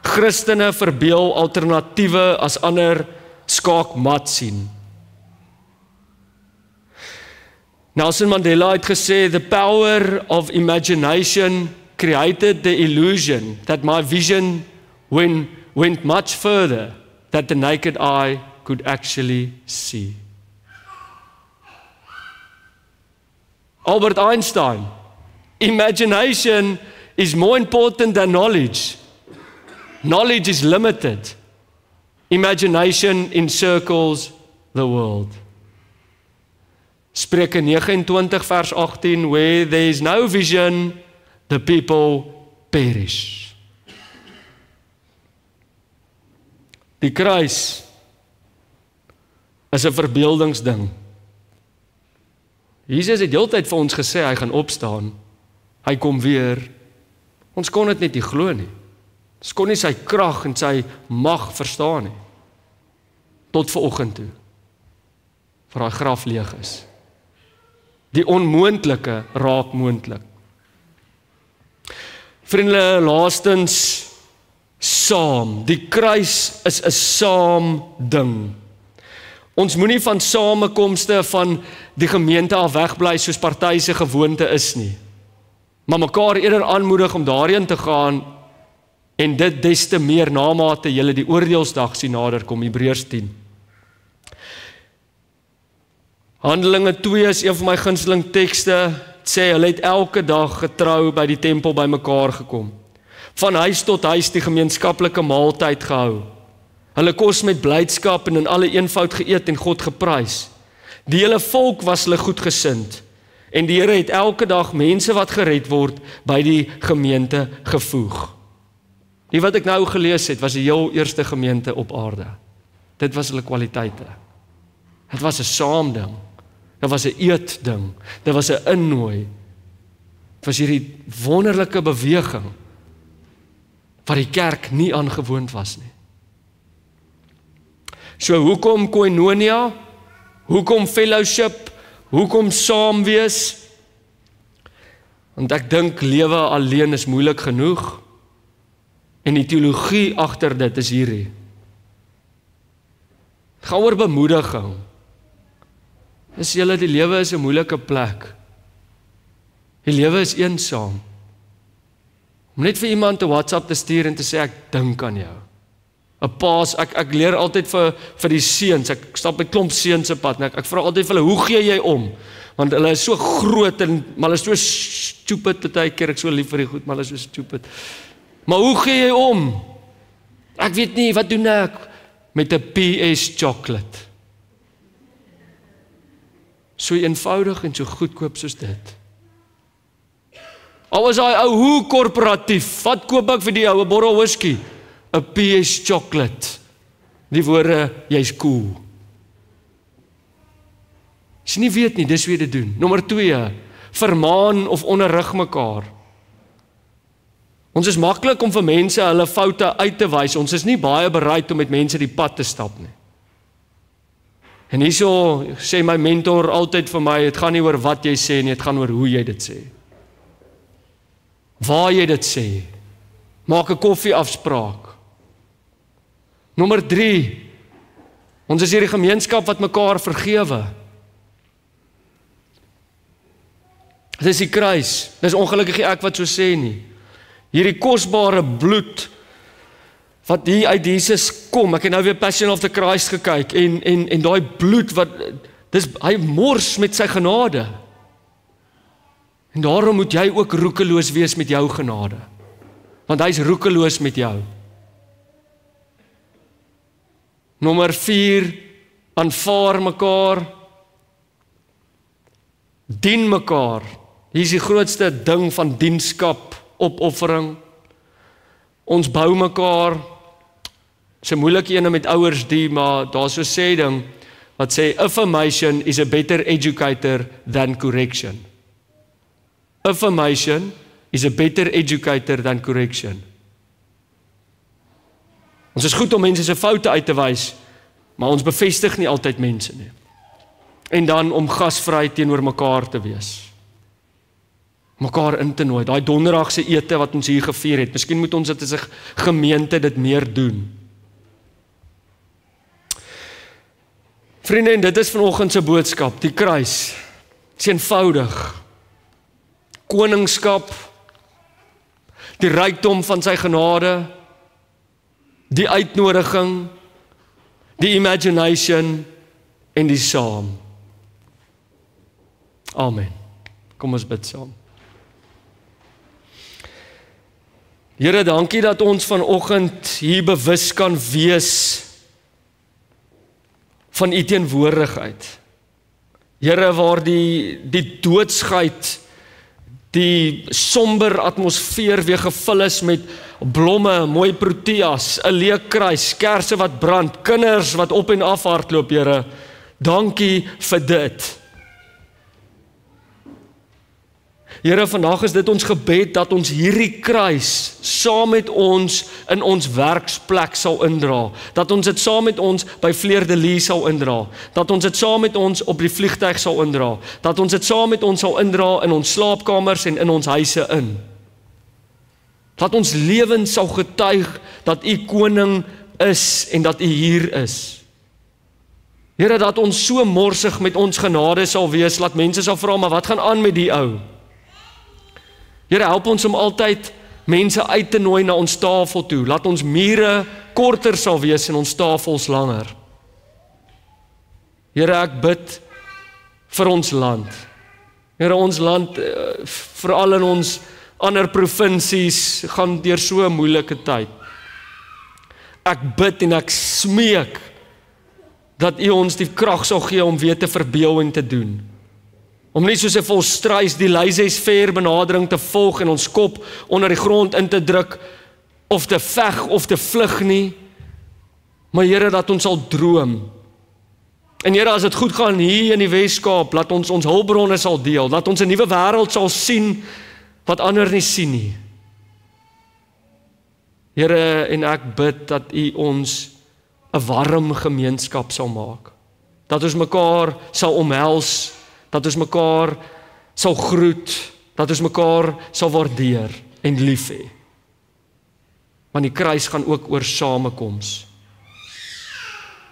Christene verbeel alternatiewe as ander skaakmat sien. Nelson Mandela het gesê, the power of imagination created the illusion that my vision went much further that the naked eye could actually see. Albert Einstein, imagination is more important than knowledge. Knowledge is limited. Imagination encircles the world. Spreuke 29 vers 18, where there is no vision, the people perish. Die kruis is 'n verbeeldingsding. Jesus het heeltyd vir ons gesê, hy gaan opstaan, hy kom weer. Ons kon dit net nie glo nie. Ons kon nie sy krag en sy mag verstaan nie. Tot vanoggend toe, vir daai graf leeg is. Die onmoontlike raak moontlik. Vriende, laastens saam. Die kruis is 'n saam ding. Ons moenie van samekomste van die gemeente af wegbly soos party se gewoonte is nie. Maar mekaar eerder aanmoedig om daarheen te gaan en dit des te meer namate julle die oordeelsdag sien naderkom, Hebreërs 10. Handelinge 2 is een van my gunsteling tekste, sê hulle het elke dag getrou by die tempel bymekaar gekom. Van huis tot huis die gemeenskaplike maaltyd gehou. Hulle kos met blydskap en in alle eenvoud geëet en God geprys. Die hele volk was hulle goedgesind en die Here het elke dag mense wat gered word by die gemeente gevoeg. Die wat ek nou gelees het was die heel eerste gemeente op aarde. Dit was hulle kwaliteite. Dit was 'n saamding. Dit was 'n eetding. Dit was 'n innooi. Dit was hierdie wonderlike beweging wat die kerk nie aangewoond was nie. So hoekom koinonia? Hoekom fellowship? Hoekom saam wees? Want ek dink lewe alleen is moeilik genoeg. En die teologie agter dit is hierdie. Het gaan oor bemoediging. Dis julle, die lewe is 'n moeilike plek. Die lewe is eensaam. Om net vir iemand 'n WhatsApp te stuur en te sê ek dink aan jou. 'n Paas, ek leer altyd vir die seuns. Ek stap met klomp seuns se pad en ek vra altyd vir hulle, hoe gee jy om? Want hulle is so groot en maar hulle is so stupid baie keer, ek so lief vir die goed, maar hulle is so stupid. Maar hoe gee jy om? Ek weet nie, wat doen ek? Met 'n PS chocolate. So eenvoudig en so goedkoop soos dit. Al is hy ou hoe korporatief, wat koop ek vir die ou, 'n bottel whisky? 'n PS chocolate. Die woorde, jy's cool. As jy nie weet nie, dis hoe jy dit doen. Nommer 2, vermaan of onderrig mekaar. Ons is maklik om vir mense hulle foute uit te wys. Ons is nie baie bereid om met mense die pad te stap nie. En hierso sê my mentor altyd vir my, het gaan nie oor wat jy sê nie, het gaan oor hoe jy dit sê. Waar jy dit sê. Maak 'n koffieafspraak. Nommer 3, ons is hierdie gemeenskap wat mekaar vergewe. Dit is die kruis. Dis ongelukkig nie ek wat so sê nie. Hierdie kosbare bloed wat hier uit Jesus kom. Ek het nou weer Passion of the Christ gekyk en daai bloed wat hy mors met sy genade. En daarom moet jy ook roekeloos wees met jou genade. Want hy's roekeloos met jou. Nommer 4, aanvaar mekaar. Dien mekaar. Hier is die grootste ding van dienskap, opoffering. Ons bou mekaar. Dis 'n moeilike ene met ouers die, maar daar's so 'n sê ding wat sê affirmation is a better educator than correction. Affirmation is a better educator than correction. Ons is goed om mense se foute uit te wys, maar ons bevestig nie altyd mense nie. En dan om gasvry teenoor mekaar te wees. Mekaar in te nooi. Daai donderdag se ete wat ons hier gevier het, miskien moet ons dit as 'n gemeente dit meer doen. Vriende, en dit is vanoggend se boodskap, die kruis. Dis eenvoudig. Koningskap, die rykdom van sy genade, die uitnodiging, die imagination en die saam. Amen. Kom ons bid saam. Here, dankie dat ons vanoggend hier bewus kan wees van u teenwoordigheid. Here, waar die doodsheid, die somber atmosfeer weer gevul is met blomme, mooi proteas, 'n leë kruis, kersse wat brand, kinders wat op en af hardloop, Here. Dankie vir dit. Here, vandag is dit ons gebed dat ons hierdie kruis saam met ons in ons werksplek sal indra. Dat ons dit saam met ons by Fleur de Lis sal indra. Dat ons dit saam met ons op die vliegtuig sal indra. Dat ons dit saam met ons sal indra in ons slaapkamers en in ons huise in. Dat ons lewens sal getuig dat u koning is en dat u hier is. Here, dat ons so morsig met ons genade sal wees, dat mense sal vra, maar wat gaan aan met die ou? Here, help ons om altyd mense uit te nooi na ons tafel toe. Laat ons mure korter sal wees en ons tafels langer. Here, ek bid vir ons land. Here, ons land, veral in ons ander provinsies, gaan deur so 'n moeilike tyd. Ek bid en ek smeek dat u ons die krag sal gee om weer te verbeel en te doen. Om nie soos 'n volstruis die laissez-faire benadering te volg en ons kop onder die grond in te druk, of te veg of te vlug nie, maar Here, dat ons sal droom. En Here, as dit goed gaan hier in die Weskaap, laat ons hulpbronne sal deel, dat ons 'n nuwe wêreld sal sien, wat ander nie sien nie. Here, en ek bid dat u ons 'n warm gemeenskap sal maak. Dat ons mekaar sal omhels, dat ons mekaar sal groet, dat ons mekaar sal waardeer en lief hê. Want die kruis gaan ook oor samekoms.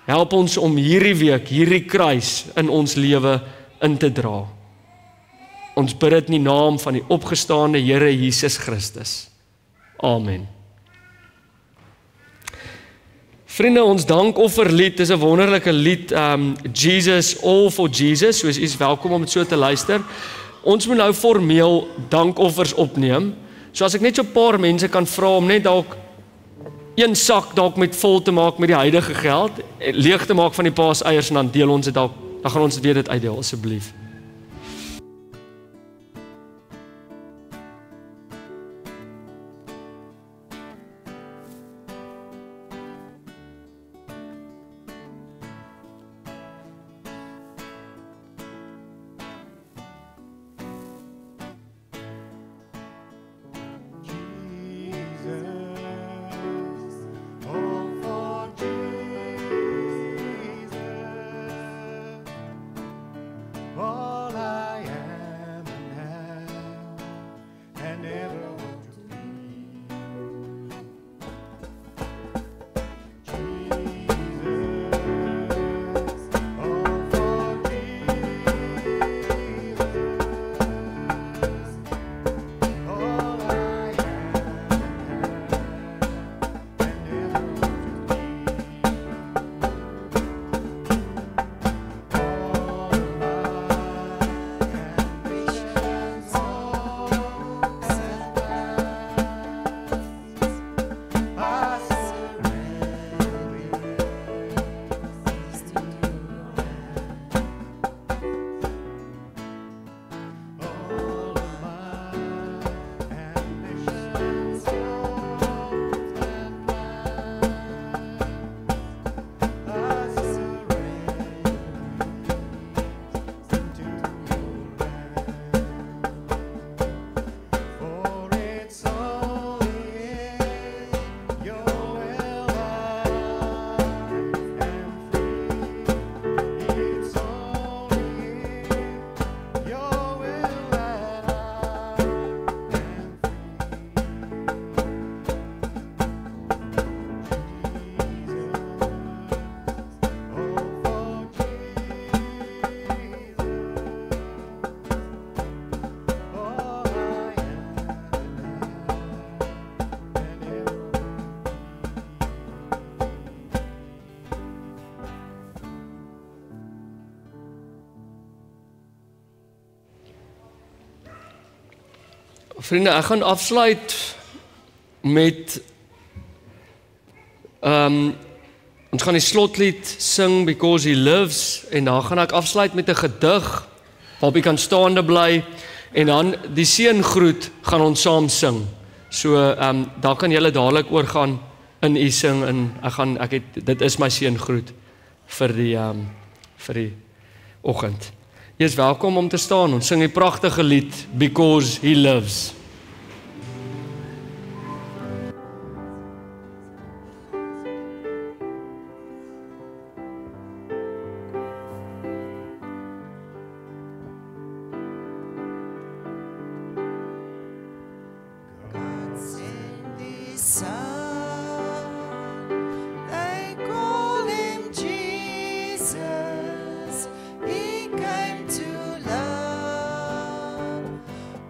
Help ons om hierdie week, hierdie kruis in ons lewe in te dra. Ons bid dit in die naam van die opgestaande Here Jesus Christus. Amen. Vriende, ons dankofferlied is 'n wonderlike lied, Jesus, All for Jesus, soos u is welkom om dit so te luister. Ons moet nou formeel dankoffers opneem, so as ek net so 'n paar mense kan vra om net dalk een sak dalk met vol te maak met die huidige geld, leeg te maak van die paaseiers en dan deel ons dit dalk, dan gaan ons dit weer dit uitdeel, asseblief. Vriende, ek gaan afsluit met ons gaan die slotlied sing Because He Lives en dan gaan ek afsluit met 'n gedig waarop jy kan staande bly en dan die seëngroet gaan ons saam sing. So dan kan julle dadelik oorgaan in u sing en dit is my seëngroet vir die oggend. Jy is welkom om te staan. Ons sing die pragtige lied Because He Lives.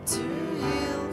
To heal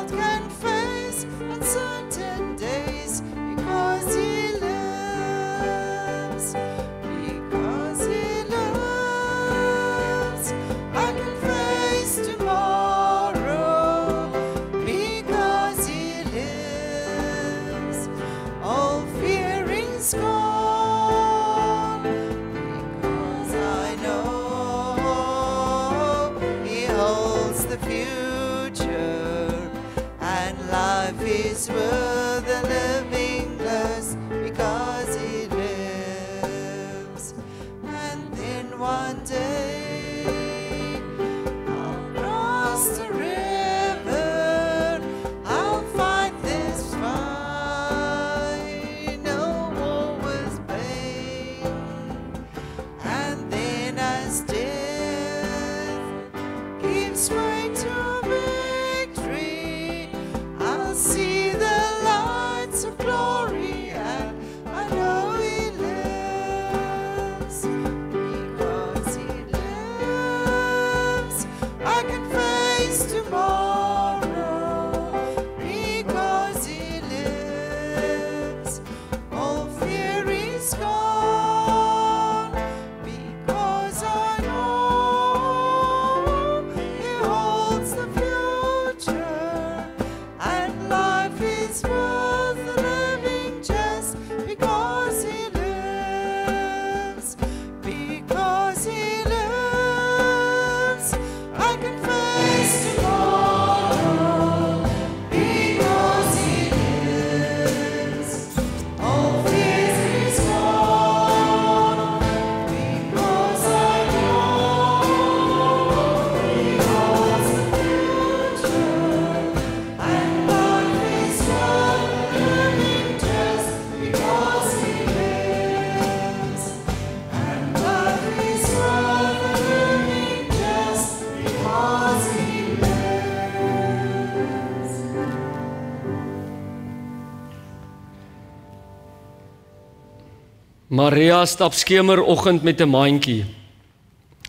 child can face uncertain days because He lives. Because He lives, I can face tomorrow. Because He lives, all fear is gone. Because I know He holds the future, and life is worth the living less because He lives. And then one day I'll cross the river, I'll fight this fight, no war with pain. And then as death gives way to victory, I'll see the lights of glory, and I know He lives. Because He lives, I can face tomorrow. Because He lives, all fear is gone. Because I know He holds the future, and life is worth the living just because He lives. Because He lives, I can face tomorrow. Because He lives, all fear is gone. Because I know He holds the future, and life is worth living just because He lives. And life is worth living just because He lives. Maria stap skemeroggend met 'n mandjie.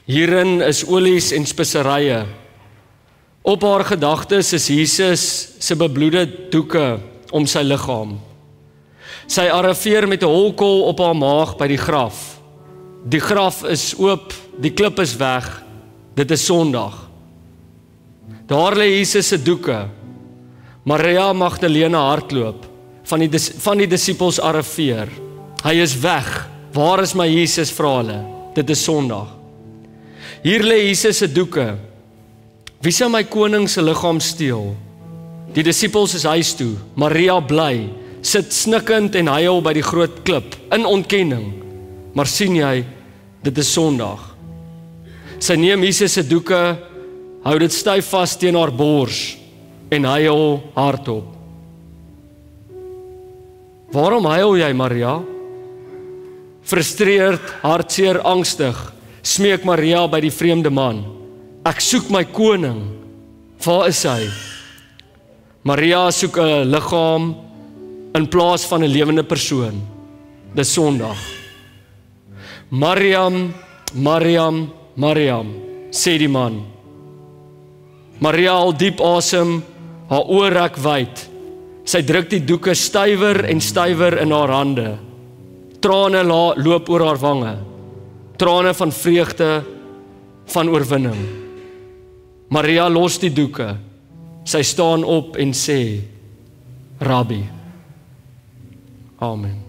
Hierin is olies en speserye. Op haar gedagtes is Jesus se bebloede doeke om sy liggaam. Sy arriveer met 'n holkol op haar maag by die graf. Die graf is oop, die klip is weg. Dit is Sondag. Daar lê Jesus se doeke. Maria Magdalena hardloop. Van die disippels arriveer. Hy is weg. Waar is my Jesus, vra hulle. Dit is Sondag. Hier lê Jesus se doeke. Wie sou my koning se liggaam steel? Die disippels is huis toe. Maria bly, sit snikkend en huil by die groot klip, in ontkenning. Maar sien jy, dit is Sondag. Sy neem Jesus se doeke, hou dit styf vas teen haar bors en huil hardop. Waarom huil jy, Maria? Frustreerd, hartseer, angstig, smeek Maria by die vreemde man. Ek soek my koning. Waar is hy? Maria soek 'n liggaam in plaas van 'n lewende persoon. Dis Sondag. Mariam, Mariam, Mariam, sê die man. Maria haal diep asem, haar oë rek wyd. Sy druk die doeke stywer en stywer in haar hande. Trane loop oor haar wange. Trane van vreugde, van oorwinning. Maria los die doeke. Sy staan op en sê, Rabbi. Amen.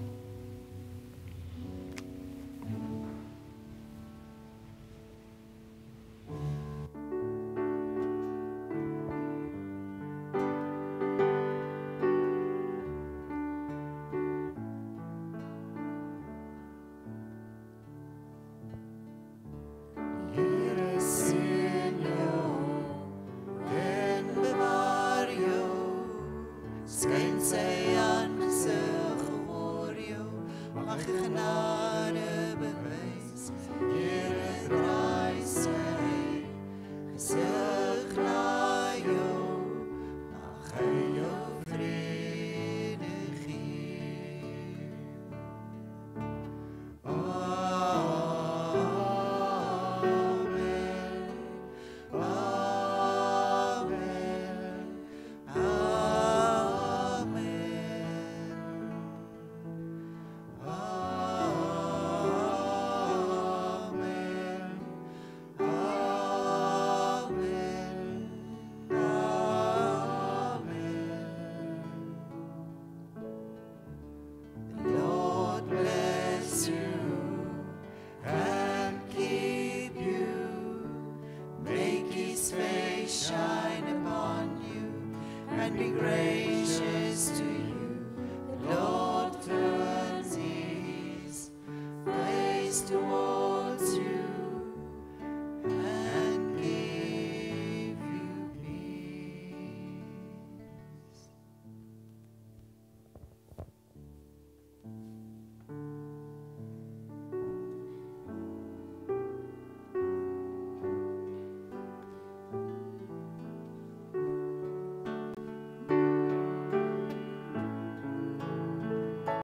Skyn sy aangesig oor shine upon you and be gracious to you.